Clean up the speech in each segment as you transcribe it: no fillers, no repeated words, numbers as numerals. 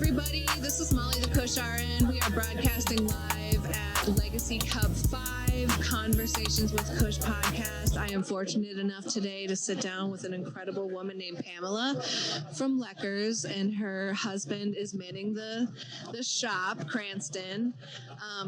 everybody. This is Molly the Kush RN. We are broadcasting live at Legacy Cup 5 Conversations with Kush podcast. I am fortunate enough today to sit down with an incredible woman named Pamela from Lekkers, and her husband is manning the shop, Cranston.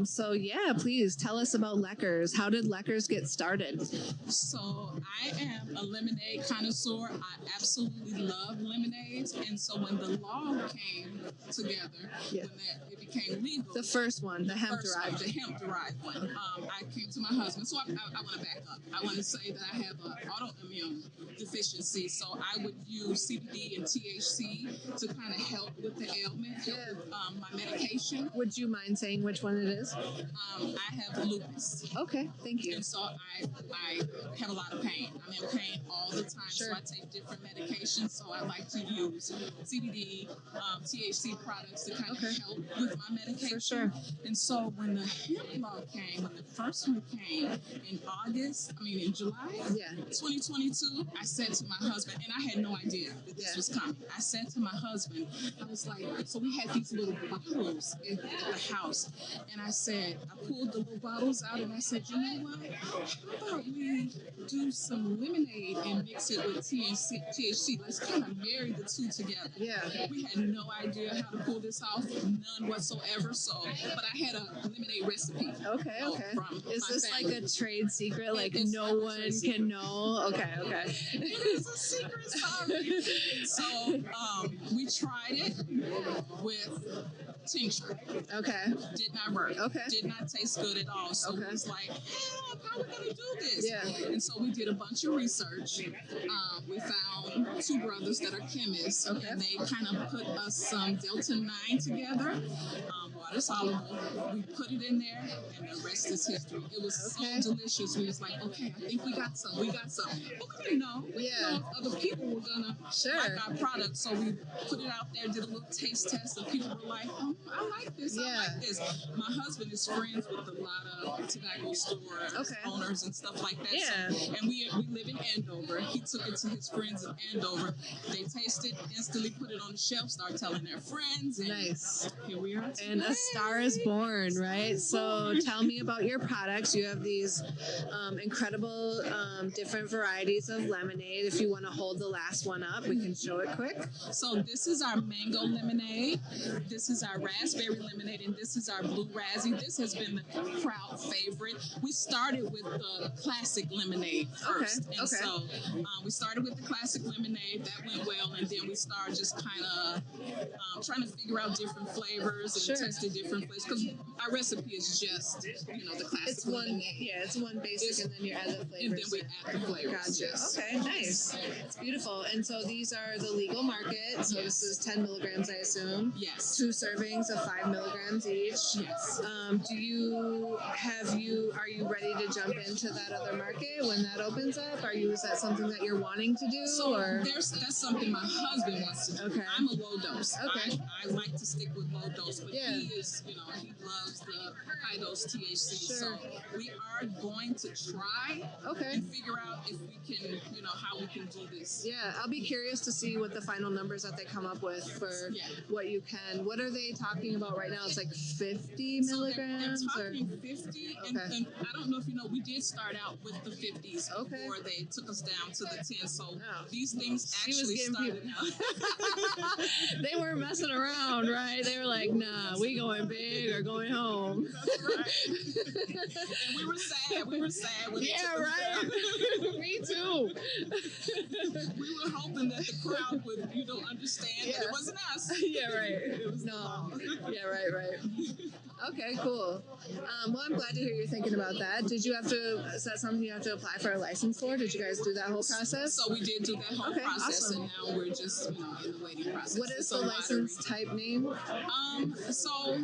So yeah, please tell us about Lekkers. How did Lekkers get started? So I am a lemonade connoisseur. I absolutely love lemonades, and so when the law came together, when it became legal, the first one, the hemp-derived one, I came to my husband. So I want to back up. I want to say that I have an autoimmune deficiency, so I would use CBD and THC to kind of help with the ailment, with my medication. Would you mind saying which one it is? I have lupus. Okay, thank you. And so I have a lot of pain. I'm in pain all the time, so I take different medications. So I like to use CBD, THC products to kind of help with my medication. For sure. And so when the hemp law came, when the first one came in July 2022, I said to my husband, and I had no idea that this was coming. I said to my husband, I was like, so we had these little bottles at the house, and I said, I pulled the little bottles out, and I said, you know what? How about we do some lemonade and mix it with THC? Let's kind of marry the two together. Yeah. We had no idea how to pull this off, none whatsoever. So, but I had a lemonade recipe. Okay. Is this family. like a trade secret? Like no one can know? Okay. It is a secret, sorry. So we tried it with tincture. Okay. Did not work. Okay. Did not taste good at all. So it was like, how are we going to do this? Yeah. And so we did a bunch of research. We found two brothers that are chemists. Okay. And they kind of put us some Delta 9 together, water soluble. We put it in there, and the rest is history. It was so delicious. We was like, okay, I think we got some. But we didn't know. We didn't know if other people were going to like our product. So we put it out there, did a little taste test, and people were like, oh, I like this. I like this. My husband is friends with a lot of tobacco store owners and stuff like that. Yeah. So, and we live in Andover. He took it to his friends in Andover. They tasted, instantly put it on the shelf, start telling their friends. And nice. Here we are today. And a star is born, right? So tell me about your products. You have these incredible different varieties of lemonade. If you want to hold the last one up, we can show it quick. So this is our mango lemonade. This is our raspberry lemonade, and this is our blue razzie. This has been the crowd favorite. We started with the classic lemonade first. And so we started with the classic lemonade. That went well, and then we started just kind of trying to figure out different flavors and tested different flavors, because our recipe is just, the classic lemonade. It's one basic, and then you add the flavors. And then we add the flavors. Gotcha. Yes. Okay, nice. It's beautiful. And so these are the legal market. So this is 10 milligrams, I assume. Yes. 2 servings of 5 milligrams each. Yes. Are you ready to jump into that other market when that opens up? Is that something that you're wanting to do? So that's something my husband wants to do. Okay. I'm a low dose. Okay. I like to stick with low dose, but he is, he loves the high dose THC. Sure. So we are going to try and figure out if we can, how we can do this. Yeah, I'll be curious to see what the final numbers that they come up with for what you can. What are they talking about right now? It's like 50 milligrams? They're talking 50, and I don't know if you know, we did start out with the 50s before they took us down to the 10. So these things actually started out. They weren't messing around, right? They were like, nah, we going big or going home. That's right. And we were sad. When they took us down. Me too. We were hoping that the crowd would, understand that it wasn't us. Yeah, right. It was Yeah, right. Okay, cool. Well, I'm glad to hear you're thinking about that. Is that something you have to apply for a license for? Did you guys do that whole process? So we did do that whole process, awesome. And now we're just, in the waiting process. What is the license type name? So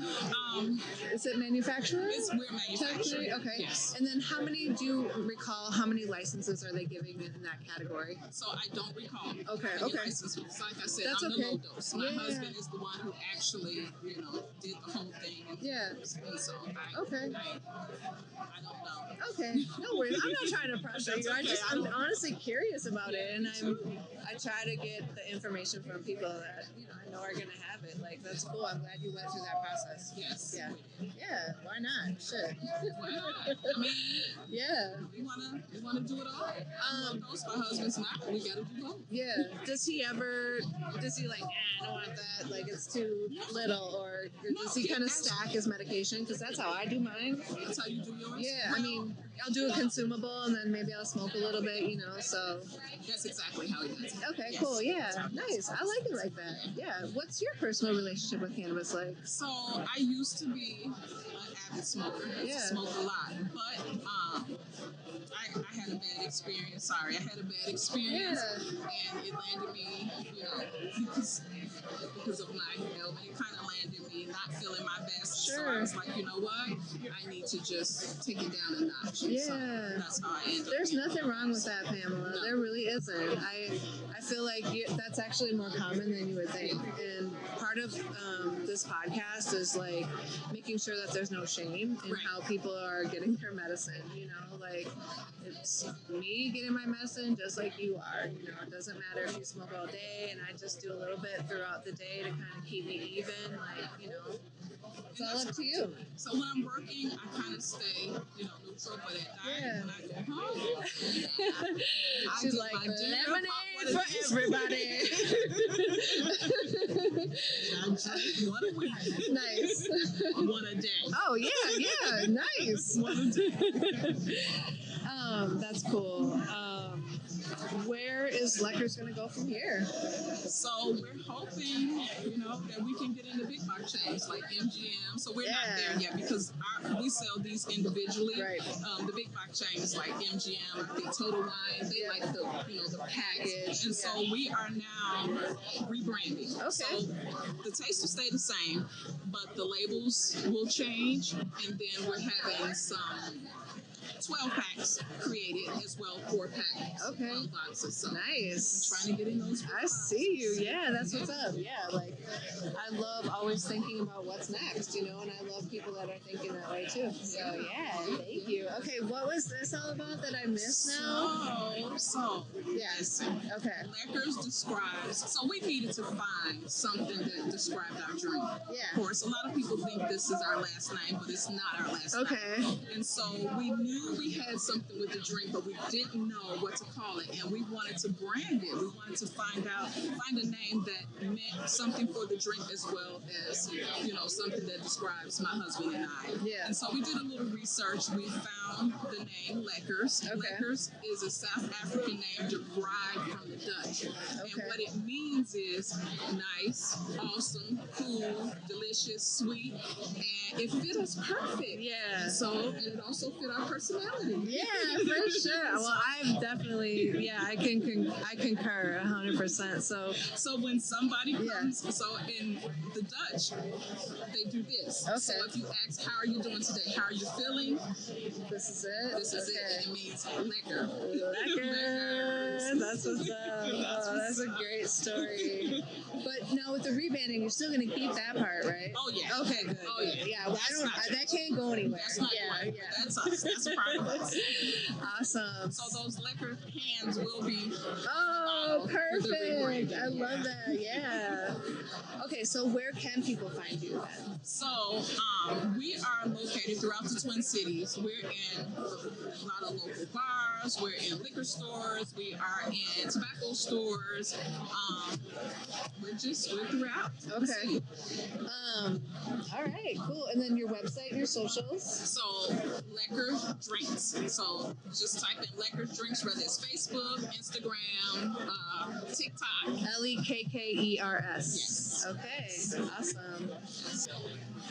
is it manufacturer? We're manufacturing. category? Okay. Yes. And then how many, do you recall how many licenses are they giving in that category? So I don't recall. Okay. Licenses. Like I said, That's I'm okay. the low dose. My husband is the one who actually, did the whole thing. And so I don't know. Okay. No worries. I'm not trying to pressure you. I'm honestly curious about it, and I try to get the information from people that I know are gonna have it. Like, that's cool. I'm glad you went through that process. Yes. Yeah. Yeah. Why not? Shit. Why not? I mean, yeah. We wanna do it all. My husband's not. We gotta do both. Yeah. Does he like, I don't want that. Like, it's too little, or does he kind of stack his medication? Because that's how I do mine. That's how you do yours. Yeah. I mean, I'll do a consumable, and then maybe I'll smoke a little bit. So. That's exactly how he does it. Okay. Yes. Cool. Yeah. Nice. I like it like that. Yeah. What's your personal relationship with cannabis like? So I used to be an avid smoker. I used to smoke a lot, but I had a bad experience. Sorry, I had a bad experience, and it landed me, because of my ailment, it kind of landed me not feeling my best. Sure. So I was like, you know what? I need to just take it down a notch. Yeah. So that's how I ended up. There's nothing wrong with that, Pamela. No. There really isn't. I feel like that's actually more common than you would think. And part of this podcast is like making sure that there's no shame in how people are getting their medicine. Like, it's me getting my medicine just like you are. It doesn't matter if you smoke all day, and I just do a little bit throughout the day to kind of keep me even. Like, it's all up to you. So when I'm working, I kind of stay, neutral, but at night, when I go home, she's like, lemonade for everybody. I drink one a week. Nice. One a day. Oh, yeah, nice. One a day. That's cool. Where is Lekkers going to go from here? So we're hoping, that we can get into big box chains like MGM. So we're not there yet because we sell these individually. Right. The big box chains like MGM, I think Total Wine, they like the package. And so we are now rebranding. Okay. So the taste will stay the same, but the labels will change. And then we're having some 12 packs created as well, 4 packs. Okay. Boxes. So nice. I'm trying to get in those. I see you. Yeah, that's what's up. Yeah, like, I love always thinking about what's next, and I love people that are thinking that way too. So yeah, thank you. Okay, what was this all about that I missed now? So yes. Okay. Lekkers describes. So we needed to find something that described our drink. Yeah. Of course, a lot of people think this is our last name, but it's not our last name. Okay. And so we knew we had something with the drink, but we didn't know what to call it, and we wanted to brand it. We wanted to find a name that meant something for the drink as well as something that describes my husband and I. Yeah. And so we did a little research. We found the name Lekkers. Okay. Lekkers is a South African name derived from the Dutch, and what it means is nice, awesome, cool, delicious, sweet, and it fit us perfect. Yeah. And it also fit our personality. Yeah, for sure. Well, I've definitely, I concur 100%. So when somebody comes, so in the Dutch, they do this. Okay. So if you ask, how are you doing today? How are you feeling? This is it? This is it. It means lekker. Lekker. That's what's up. Oh, that's a great story. But now with the rebranding, you're still going to keep that part, right? Oh, yeah. Okay, good. Oh, yeah. Yeah, well, that can't go anywhere. That's not right. Yeah. That's us. That's a part of us. Awesome. So those Lekkers cans will be. Oh, perfect. I love that. Yeah. Okay, so where can people find you then? So we are located throughout the Twin Cities. We're in a lot of local bars. We're in liquor stores. We are in tobacco stores. We're throughout. Okay. All right, cool. And then your website and your socials? So Lekkers Drinks. So just type in Lekkers Drinks, whether it's Facebook, Instagram, TikTok. Lekkers. Yes. Okay. Awesome.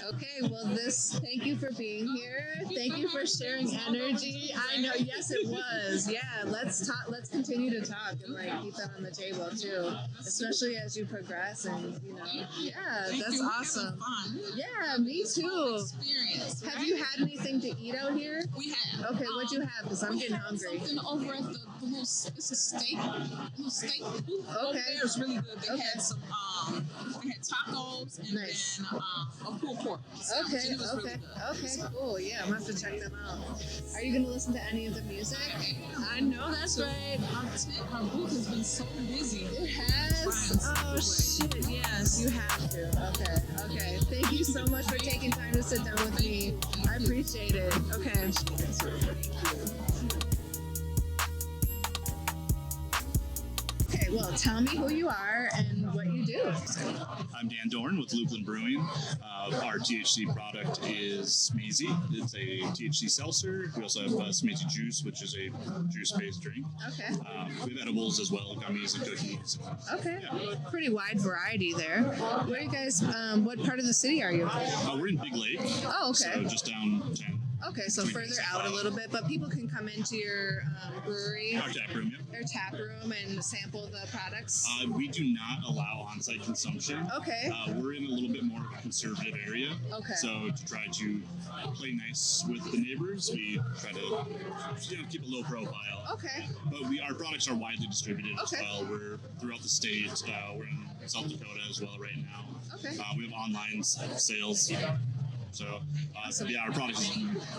Okay, well, thank you for being here. Thank you for sharing energy. I know, yes, it was. does. Yeah, let's talk. Let's continue to talk and like keep that on the table too, especially as you progress and Yeah, that's awesome. Yeah, me too. Experience. Have you had anything to eat out here? We have. Okay, what'd you have? Because I'm getting hungry. Something over at the little, it's a steak booth. Over there. It's really good. They had some they had tacos and then a pulled pork. Okay, cool. Yeah, I'm gonna have to check them out. Are you gonna listen to any of the music? I know that's right. Our booth has been so busy. It has? Oh shit, yes, you have to. Okay. Thank you so much for taking time to sit down with me. I appreciate it. Okay. Okay, well, tell me who you are and what you do. I'm Dan Dorn with Lupulin Brewing. Our THC product is Smeezy. It's a THC seltzer. We also have Smeezy Juice, which is a juice-based drink. Okay. We have edibles as well, gummies and cookies. Okay. Yeah. Pretty wide variety there. Where are you guys, what part of the city are you? We're in Big Lake. Oh, okay. So just downtown. Okay, so further out a little bit, but people can come into your brewery, Our tap room, yeah. their tap room, and sample the products. We do not allow on-site consumption. Okay. We're in a little bit more of a conservative area. Okay. So to try to play nice with the neighbors, we try to keep a low profile. Okay. But our products are widely distributed as well. We're throughout the state. We're in South Dakota as well right now. Okay. We have online sales. So, our product is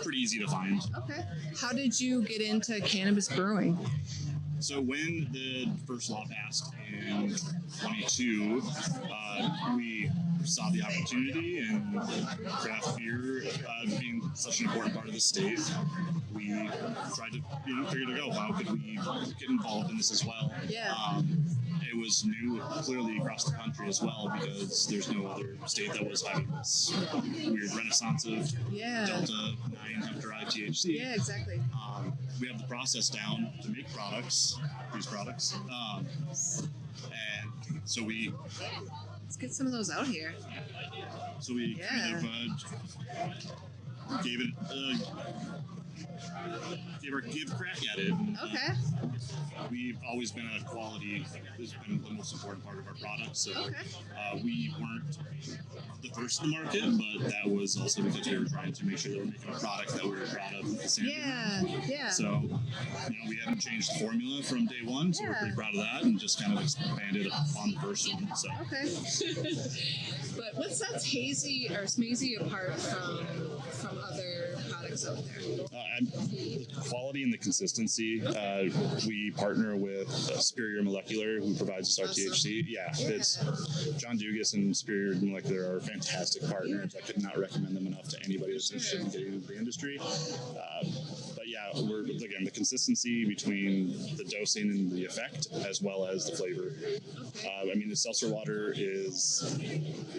pretty easy to find. Okay. How did you get into cannabis brewing? So when the first law passed in 22, we saw the opportunity, and craft beer being such an important part of the state, we tried to figure to go. How could we get involved in this as well? Yeah. It was new clearly across the country as well, because there's no other state that was having this weird renaissance of Delta 9 hemp-derived THC. Yeah, exactly. We have the process down to make these products. And so let's get some of those out here. So we kind of gave a crack at it. Okay. We've always been a quality has been the most important part of our product. So we weren't the first in the market, but that was also because we were trying to make sure that we're making a product that we were proud of at the same time. Yeah. So we haven't changed the formula from day one, so we're pretty proud of that, and just kind of expanded on the first one. So. Okay. But what sets Hazy or Smeezy apart from other products out there? The quality and the consistency. We partner with Superior Molecular, who provides us our THC. It's John Dugas and Superior Molecular are fantastic partners. I could not recommend them enough to anybody that's interested in getting into the industry. We're again the consistency between the dosing and the effect, as well as the flavor. The seltzer water is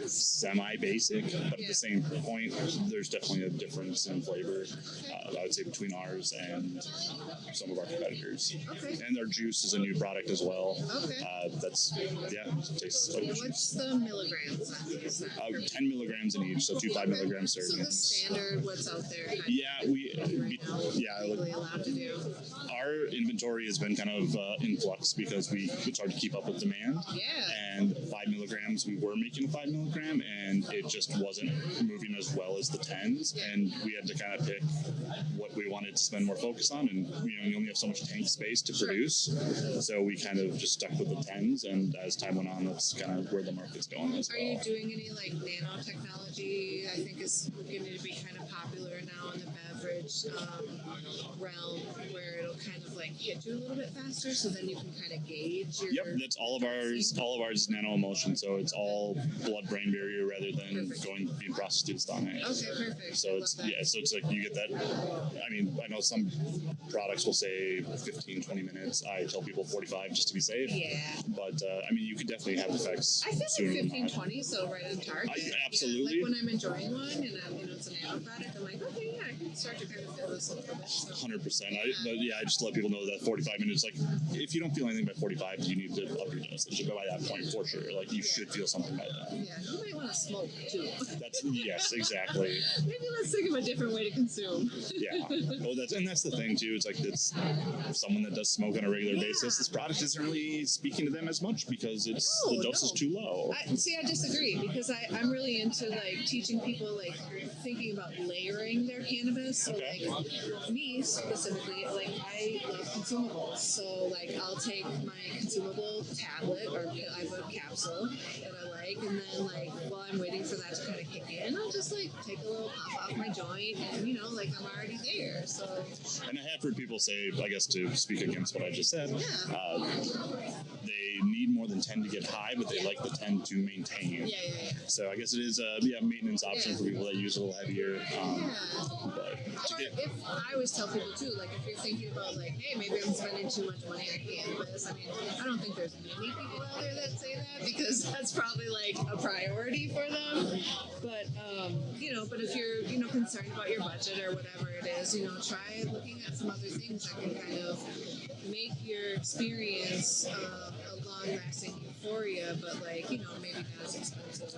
semi-basic, but at the same point, there's definitely a difference in flavor. I would say between ours and some of our competitors. And our juice is a new product as well. Tastes like juice. What's the milligrams on these? 10 milligrams in each, so 2 5 milligram servings. So the standard, what's out there? Legally allowed to do. Our inventory has been kind of in flux because it's hard to keep up with demand. And 5 milligrams, we were making a 5 milligram, and it just wasn't moving as well as the 10s. And we had to kind of pick what we wanted to spend more focus on, and you only have so much tank space to produce, so we kind of just stuck with the 10s, and as time went on, that's kind of where the market's going as well. Are you doing any nanotechnology? I think is beginning to be kind of popular now in the beverage realm, where it'll kind of hit you a little bit faster, so then you can kind of gauge your... That's all of ours. All of ours is nano emulsion, so it's all blood-brain barrier rather than being processed through the stomach. Okay, perfect. So it's like you get that. I know some products will say 15-20 minutes. I tell people 45 just to be safe. Yeah. But you could definitely have effects. I feel like 15-20, so right on target. Absolutely. Yeah, when I'm enjoying one and it's a nano product, I'm like, okay, I can start to kind of feel this a little bit. So. 100%. I just let people know that 45 minutes, like, if you don't feel anything by 45, you need to up your dosage. But by that point, for sure, like, you should feel something by then. Yeah, you might want to smoke too. Yes, exactly. Maybe let's think of a different way to consume. Yeah. Well, that's the thing too. It's like it's someone that does smoke on a regular basis. This product isn't really speaking to them as much because the dose is too low. I disagree because I'm really into like teaching people like thinking about layering their cannabis. So like me specifically, like I love consumables. So like I'll take my consumable tablet or I have a capsule that I like, and then like while I'm waiting for that to kind of kick in, I'll just like take a little puff off my joint, and you know, like I'm already there. So. And I have heard people say, I guess to speak against what I just said, they need more than 10 to get high, but they like the 10 to maintain. Yeah. So I guess it is a maintenance option for people that use a little heavier. But if I always tell people too, like if you're thinking about like, hey, maybe I'm spending too much money on cannabis. I mean, I don't think there's many people out there that say that because that's probably like a priority for them. But but if you're concerned about your budget or whatever it is, try looking at some other things that can kind of make your experience a long-lasting euphoria, but like maybe not as expensive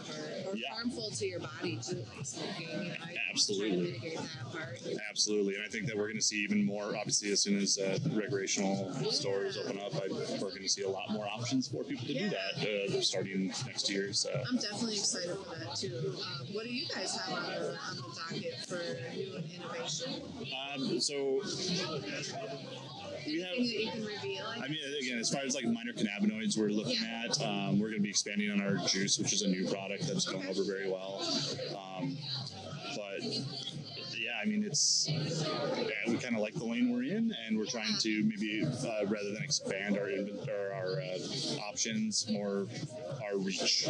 or harmful to your body too, like smoking. Absolutely. Try to mitigate that part. Absolutely, and I think that we're going to see even more. Obviously, as soon as recreational stores open up, we're going to see a lot more options for people to do that starting next year. So I'm definitely excited for that too. What do you guys have on the docket for new innovation? So we have. Anything that you can reveal? I mean, again, as far as like minor cannabinoids, we're looking at. We're going to be expanding on our juice, which is a new product that's going over very well. But yeah, I mean, we kind of like the lane we're in, and we're trying to maybe rather than expand our options, more our reach.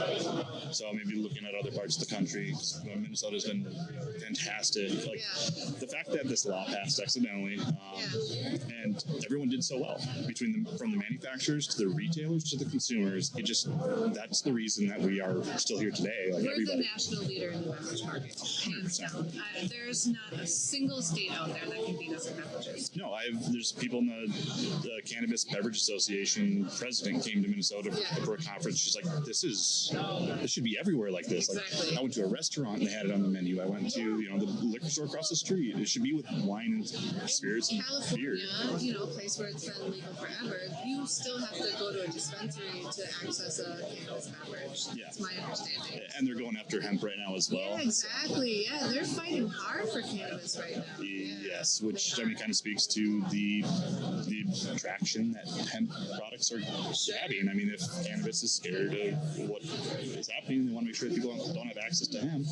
So maybe looking at other parts of the country. Minnesota's been fantastic. Like the fact that this law passed accidentally, and everyone did so well from the manufacturers to the retailers to the consumers. That's the reason that we are still here today. Like we're the national leader in the beverage market, hands down. There's not a single state out there that can beat us in beverages. No, there's people in the Cannabis Beverage Association president came to Minnesota for a conference. She's like, this should be everywhere like this. Exactly. Like I went to a restaurant and they had it on the menu. I went to the liquor store across the street. It should be with wine and spirits and beer. California, a place where it's been legal forever, you still have to go to a dispensary to access a cannabis beverage. Yeah. That's my understanding. And they're going after hemp right now as well. Yeah, exactly. Yeah, they're fighting hard for cannabis right now. Yes, which kind of speaks to the traction that hemp products are having. I mean, if cannabis is scared of what is happening, they want to make sure that people don't have access to hemp.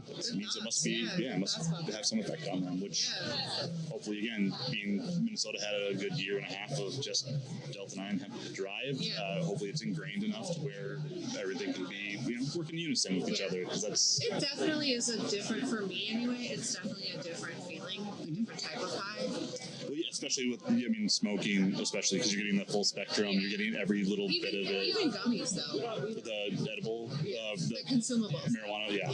It means it must be, must have some effect on them, which hopefully, again, being Minnesota had a good year and a half of just Delta-9 hemp drive, hopefully it's ingrained enough to where everything can be, work in unison with each other. Because it definitely is a different, for me anyway, it's definitely a different feeling, a different type of high. Well, yeah, especially with, smoking, especially because you're getting the full spectrum, you're getting every little bit of it. Even gummies, though. The edible, the consumables. Marijuana, yeah,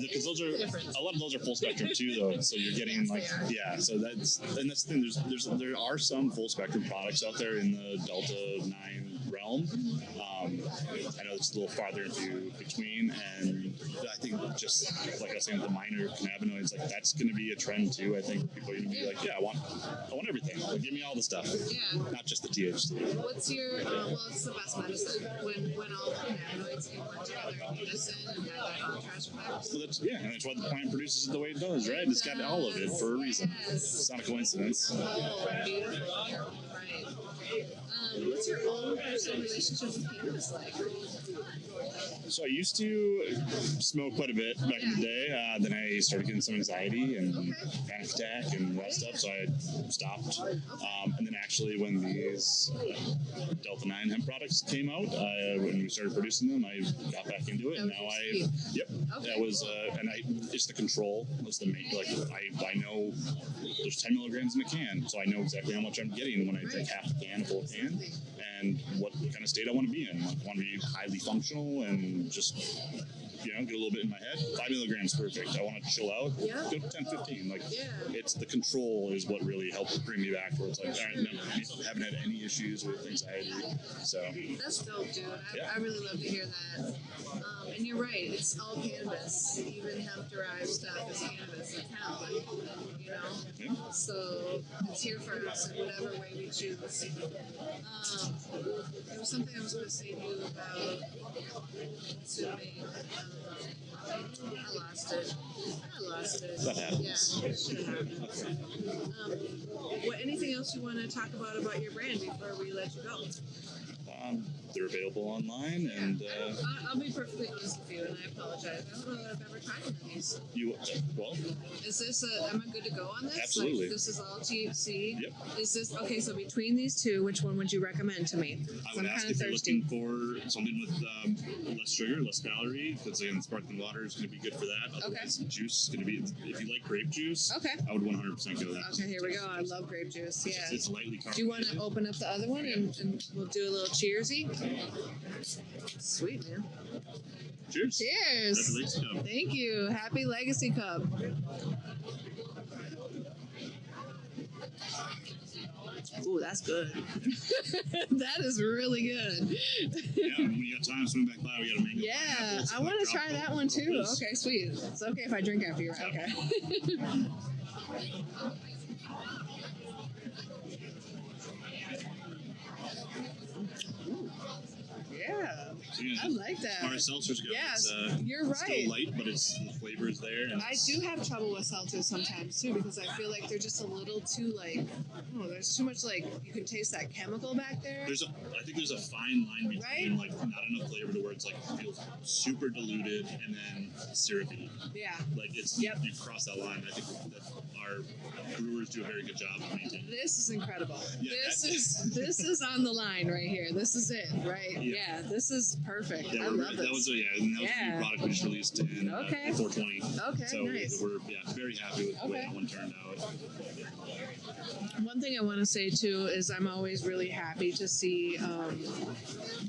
because those are a lot of those are full spectrum too, though. So you're getting so that's the thing. There are some full spectrum products out there in the Delta-9 realm. I know it's a little farther into between, and I think just like I was saying with the minor cannabinoids, like that's going to be a trend too. I think people are going to be like, I want everything. Like, give me all the stuff, not just the THC. What's your what's the best medicine when all the cannabinoids can work together in unison and have that contrast effect? Well, and that's why the plant produces it the way it does, right? It's got all of it for a reason. It's not a coincidence. Oh, beautiful. Right. What's your own personal relationship with cannabis like? So I used to smoke quite a bit back in the day. Then I started getting some anxiety and panic attack and that stuff, so I stopped. And then actually when these Delta 9 hemp products came out, when we started producing them, I got back into it. And now that was, it's the control was the main, like I know there's 10 milligrams in a can, so I know exactly how much I'm getting when I drink half a can, a full can, and what kind of state I want to be in. Like, I want to be highly functional and just, get a little bit in my head. 5 milligrams, perfect. I want to chill out. Go 10, 15. Like, it's the control is what really helped bring me back where it's like, all right, no, I haven't had any issues with anxiety. So that's dope, dude. I really love to hear that. And you're right. It's all cannabis. Even hemp-derived stuff is cannabis. It's hemp, So it's here for us in whatever way we choose. There was something I was going to say to you about consuming. I lost it. That happens. Yeah, it should have happened. Anything else you want to talk about your brand before we let you go? They're available online, and I'll be perfectly honest with you, and I apologize. I don't know that I've ever tried one of these. Is this am I good to go on this? Absolutely. Like, this is all THC. Yep. Is this okay? So between these two, which one would you recommend to me? I would ask if you're looking for something with less sugar, less calorie, because again, sparkling water is going to be good for that. Otherwise, juice is going to be. If you like grape juice, I would 100% go that. Okay, here we go. I love grape juice. Yeah. It's lightly carbonated. Do you want to open up the other one and we'll do a little cheersy? Sweet, man. Cheers. Cheers. Happy Legacy Cup. Thank you. Happy Legacy Cup. Ooh, that's good. That is really good. When you got time, swing back by. We got a mango. Yeah, I want to try that one too. Okay, sweet. It's okay if I drink after you, right? Okay. I like that. As far as seltzers go, yes, you're it's right. still light, but the flavor is there. And I do have trouble with seltzers sometimes too because I feel like they're just a little too there's too much you can taste that chemical back there. I think there's a fine line between not enough flavor to where it's feels super diluted and then syrupy. Yeah. You cross that line. I think that our brewers do a very good job of maintaining. This is incredible. Yeah, this is on the line right here. This is it, right? Yeah, this is perfect. I love this. That was a new product we just released in 420. Okay, so nice. We're very happy with the way that one turned out. One thing I want to say too is I'm always really happy to see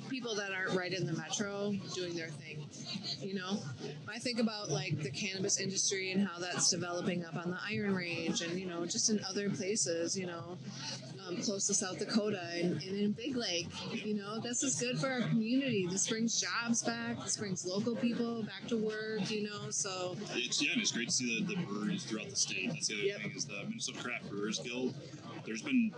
people that aren't right in the metro doing their thing. I think about the cannabis industry and how that's developing up on the Iron Range and just in other places, close to South Dakota and in Big Lake. This is good for our community. This brings jobs back. This brings local people back to work. So it's great to see the breweries throughout the state. That's the other thing is the Minnesota Craft Brewers Guild. There's been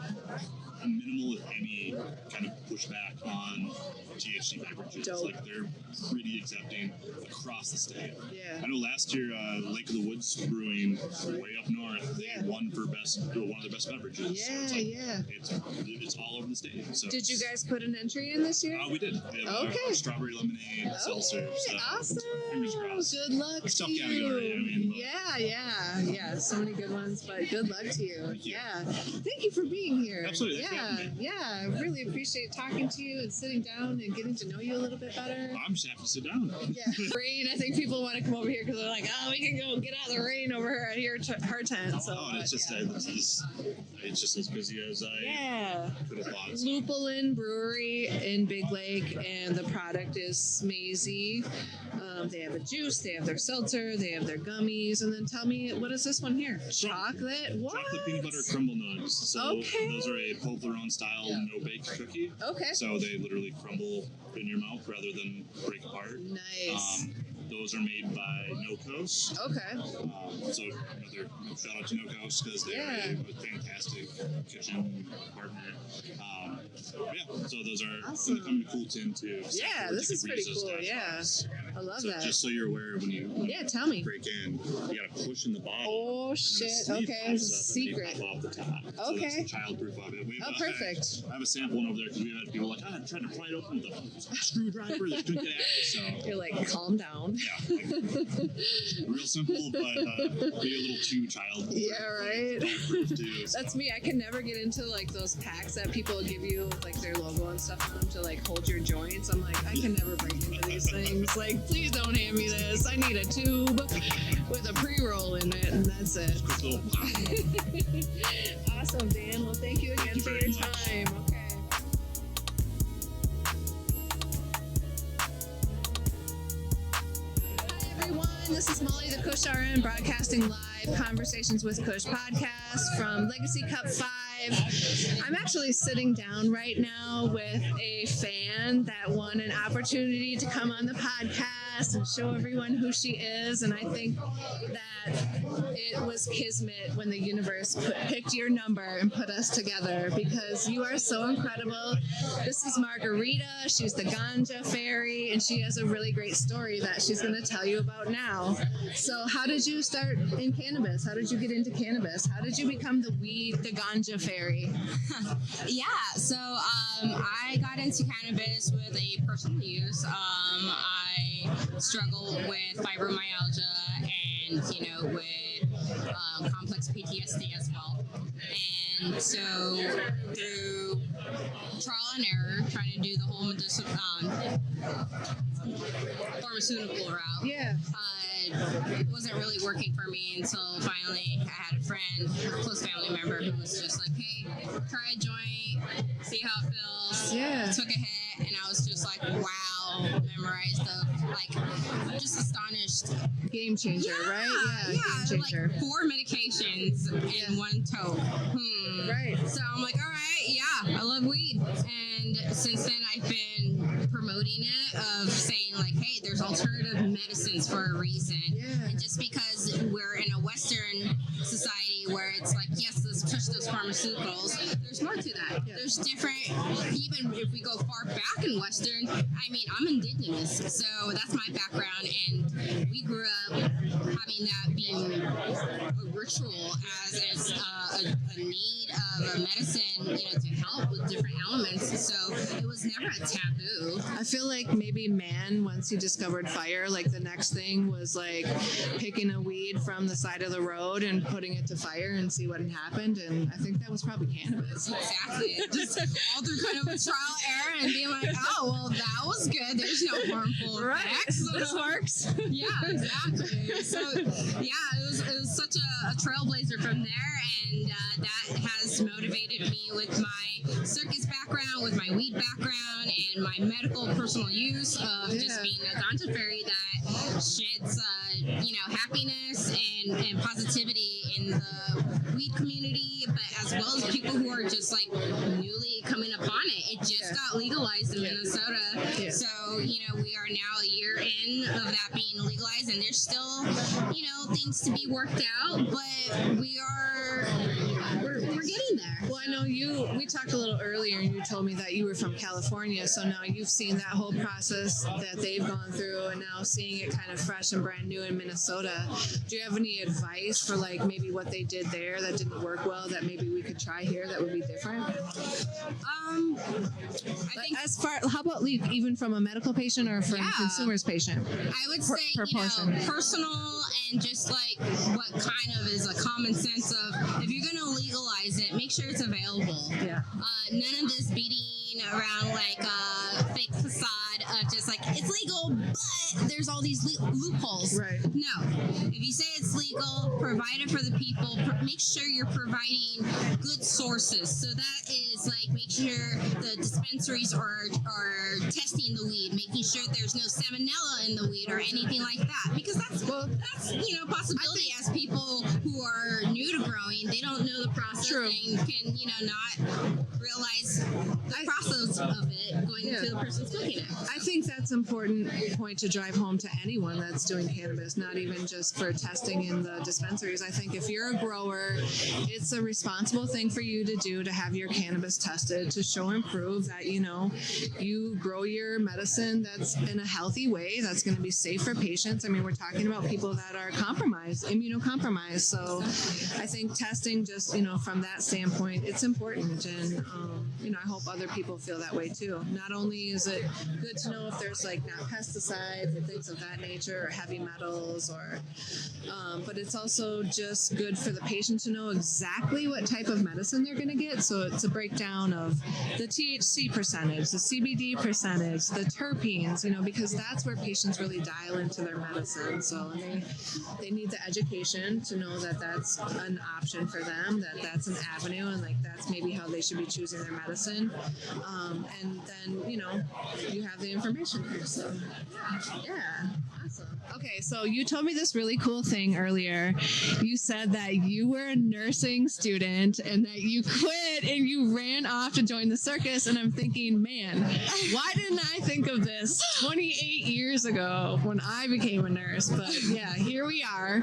minimal, if any, kind of pushback on THC beverages. Dope. They're pretty accepting across the state. Yeah. I know last year, Lake of the Woods Brewing, way up north, they won for one of the best beverages. Yeah, so it's all over the state. So did you guys put an entry in this year? We did. We have our strawberry lemonade seltzer. So awesome. Fingers crossed. Good luck it's to tough you. Category, Yeah. So many good ones, but good luck to you. Yeah. Thank you for being here. Absolutely. Yeah. I really appreciate talking to you and sitting down and getting to know you a little bit better. I'm just happy to sit down. Yeah. Rain. I think people want to come over here because they're like, we can go get out of the rain over here at her tent. So, and it's just it's just as busy as I could have thought. Lupulin Brewery in Big Lake, and the product is smazy. They have a juice, they have their seltzer, they have their gummies, and then tell me, what is this one here? Chocolate? What? Chocolate peanut butter crumble nugs. So those are a Toblerone style no-bake cookie. Okay. So they literally crumble in your mouth rather than break apart. Nice. Those are made by No Coast. Okay. So another shout out to No Coast because they are a fantastic kitchen partner. So those are awesome. they come in a cool tin too. So this is pretty cool. Yeah. I love so that. Just so you're aware, when you tell me. break in, you got to push in the bottom. Oh shit! Okay, it's a secret. Off the top. So Okay. that's the childproof of it. Perfect. I have a sample one over there because we had people like, I tried to pry it open with a screwdriver. They couldn't get at it. So you're like, calm down. Yeah. Real simple, but maybe a little too childproof. Yeah, right. Too, so. That's me. I can never get into like those packs that people give you with like their logo and stuff on them to like hold your joints. I'm like, I can never break into these things. Like, please don't hand me this. I need a tube with a pre-roll in it, and that's it. Awesome, Dan. Well, thank you again for your time. Okay. Hi, everyone. This is Molly, the Kush RN, broadcasting live Conversations with Kush podcast from Legacy Cup 5. I'm actually sitting down right now with a fan that won an opportunity to come on the podcast and show everyone who she is. And I think that it was kismet when the universe picked your number and put us together, because you are so incredible. This is Margarita. She's the Ganja fairy, and she has a really great story that she's going to tell you about now. So how did you start in cannabis? How did you get into cannabis? How did you become the Ganja fairy? So I got into cannabis with a personal use. I struggle with fibromyalgia and, with complex PTSD as well. And so through trial and error, trying to do the whole pharmaceutical route. Yeah. It wasn't really working for me until finally I had a friend, a close family member, who was just like, hey, try a joint, see how it feels. Yeah. I took a hit, and I was just like, wow, memorized I'm just astonished. Game changer, right? Yeah, game changer. Like 4 medications and 1 toke. Right. So I'm like, all right, yeah, I love weed. And since then, I've been promoting it, of saying like, hey, there's alternative medicines for a reason. Yeah. And just because we're in a Western society where it's like, yes, let's push those pharmaceuticals, there's more to that. Yeah. There's different, even if we go far back in Western, I'm indigenous, so that's my background, and we grew up having that being a ritual as a need of a medicine, to help with different elements. So it was never a taboo. I feel like maybe man, once he discovered fire, like the next thing was like picking a weed from the side of the road and putting it to fire and see what happened. And I think that was probably cannabis. Exactly. Just all through kind of a trial error and being like, oh, well, that was good. There's no harmful effects. This works. Yeah, exactly. So, yeah, it was such a trailblazer from there, and that has motivated me with my circus background, with my weed background, and my medical personal use of just being a Ganja fairy that sheds, happiness and positivity in the weed community, but as well as people who are just like newly coming upon it. It just got legalized in Minnesota. Yeah. So, we are now a year in of that being legalized, and there's still, things to be worked out, but we're getting there. Well, I know we talked a little earlier, and you told me that you were from California, so now you've seen that whole process that they've gone through, and now seeing it kind of fresh and brand new in Minnesota. Do you have any advice for like maybe what they did there that didn't work well that maybe we could try here that would be different? I think how about even from a medical patient or from a consumer's patient? I would say, personal, and just like what kind of is a common sense of, if you're going to legalize it, make sure it's available. Yeah. None of this beating around like a fake facade of just like, it's legal, but there's all these loopholes. Right. No. If you say it's legal, provide it for the people. Make sure you're providing good sources. So that is like, make sure the dispensaries are testing the weed, making sure there's no salmonella in the weed or anything like that. Because that's possibility as people who are new to growing, they don't know the process. True. And can, not realize the process of it going into the person's cooking it. I think that's an important point to drive home to anyone that's doing cannabis, not even just for testing in the dispensaries. I think if you're a grower, it's a responsible thing for you to do to have your cannabis tested to show and prove that, you grow your medicine that's in a healthy way, that's going to be safe for patients. I mean, we're talking about people that are compromised, immunocompromised. So I think testing just, from that standpoint, it's important. And, I hope other people feel that way too. Not only is it good to know if there's like not pesticides or things of that nature or heavy metals but it's also just good for the patient to know exactly what type of medicine they're going to get. So it's a breakdown of the THC percentage, the CBD percentage, the terpenes, because that's where patients really dial into their medicine. So they need the education to know that that's an option for them, that that's an avenue, and like that's maybe how they should be choosing their medicine. And then, you have the information here. So, yeah, awesome. Okay, so you told me this really cool thing earlier. You said that you were a nursing student and that you quit and you ran off to join the circus. And I'm thinking, man, why didn't I think of this 28 years ago when I became a nurse? But yeah, here we are.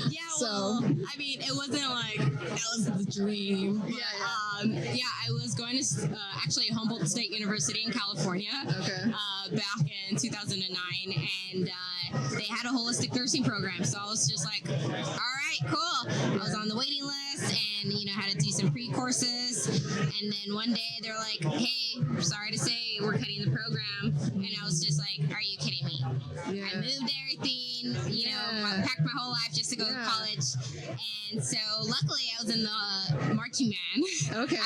Yeah, well, I mean, it wasn't like that was the dream. But, I was going to actually Humboldt State University in California back in 2009, and they had a holistic nursing program. So I was just like, all right, cool. I was on the waiting list and, had to do some pre-courses. And then one day they're like, hey, sorry to say we're cutting the program. And I was just like, are you kidding me? Yeah. I moved everything, packed my whole life just to go to college. And so luckily I was in the marching band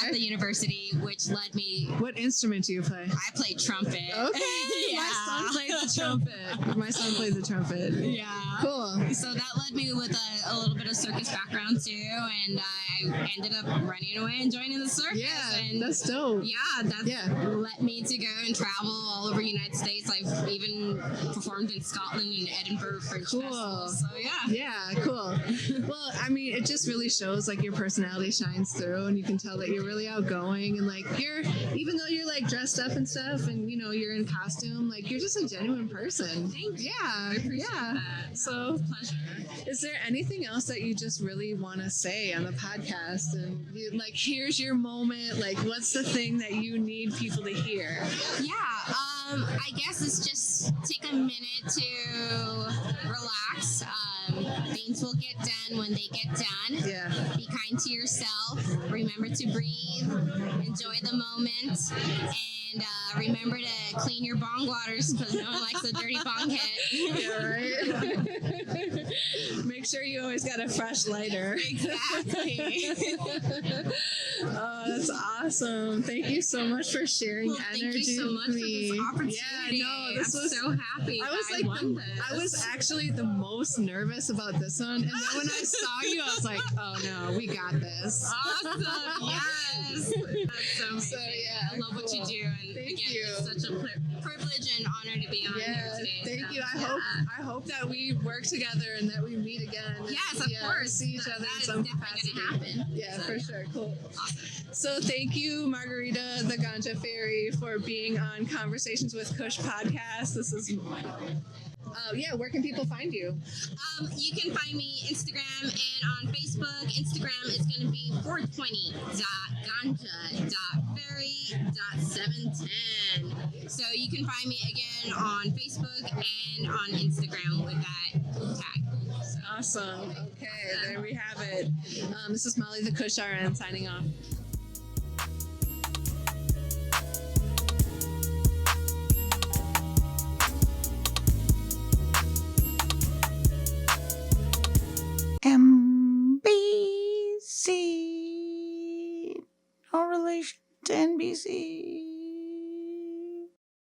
at the university, which led me. What instrument do you play? I play trumpet. Okay. My son played the trumpet. My son played the trumpet. Yeah. Cool. So that led me with a little bit of circus background too, and I ended up running away and joining the circus. Yeah, and that's dope. Yeah, led me to go and travel all over the United States. I've even performed in Scotland and Edinburgh Fringe festivals. So yeah, cool. Well, I mean, it just really shows like your personality shines through, and you can tell that you're really outgoing, and like even though you're like dressed up and stuff, and you're in costume, like you're just a genuine person. Thank you. Yeah, I appreciate that. So, pleasure. Is there anything else that you just really want to say on the podcast? And here's your moment. Like, what's the thing that you need people to hear? Yeah, I guess it's just take a minute to relax. Things will get done when they get done. Yeah. Be kind to yourself. Remember to breathe. Enjoy the moment. And remember to clean your bong waters because no one likes a dirty bong hit. Yeah, right? Make sure you always got a fresh lighter. Exactly. Oh, that's awesome. Thank you so much for sharing energy thank you so much with me. For this opportunity. Yeah, no, this I'm was so happy. I was actually the most nervous about this one. And then when I saw you, I was like, oh no, we got this. Awesome. Yes. That's so amazing. So, yeah, I love what you do. And thank again, you. it's such a privilege and honor to be on here today. Thank you. I hope that we work together and that we meet again. Yes, of course. See each other in That some is definitely capacity. going to happen. Yeah, for sure. Cool. Awesome. So thank you, Margarita, the Ganja Fairy, for being on Conversations with Kush podcast. This is... where can people find you? You can find me Instagram and on Facebook. Instagram is going to be 420.ganja.fairy.710. So you can find me again on Facebook and on Instagram with that tag. So. Awesome. Okay, there we have it. This is Molly the Kush RN signing off. MBC. No relation to NBC.